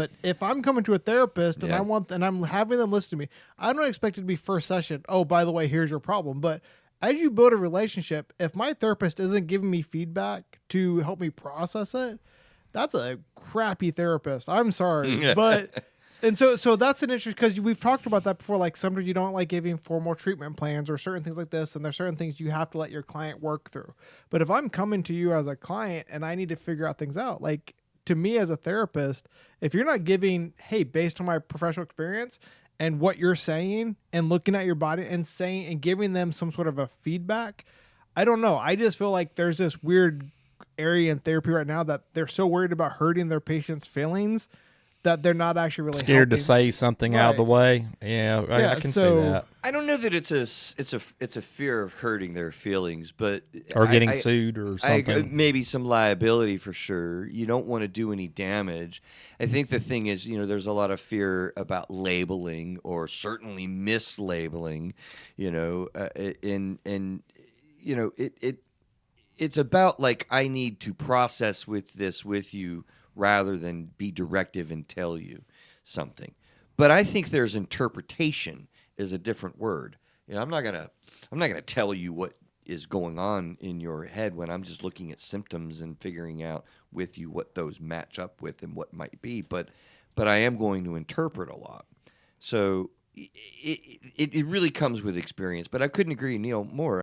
But if I'm coming to a therapist and Yeah. I'm having them listen to me, I don't expect it to be first session. Oh, by the way, here's your problem. But as you build a relationship, if my therapist isn't giving me feedback to help me process it, that's a crappy therapist. I'm sorry, but and so that's an issue because we've talked about that before. Like sometimes you don't like giving formal treatment plans or certain things like this, and there's certain things you have to let your client work through. But if I'm coming to you as a client and I need to figure out things out, like to me as a therapist, if you're not giving, hey, based on my professional experience and what you're saying and looking at your body and saying and giving them some sort of a feedback, I don't know. I just feel like there's this weird area in therapy right now that they're so worried about hurting their patients' feelings that they're not actually really Scared to helping. say something out of the Right. way. Yeah, Yeah, I can see so that. I don't know that it's a fear of hurting their feelings, but Or getting I sued or I agree, something. maybe some liability for sure. You don't want to do any damage. I think the thing is, there's a lot of fear about labeling or certainly mislabeling. And it's about like I need to process with you rather than be directive and tell you something. But I think there's interpretation is a different word. I'm not gonna tell you what is going on in your head when I'm just looking at symptoms and figuring out with you what those match up with and what might be. But I am going to interpret a lot. So it really comes with experience. But I couldn't agree, Neil, more.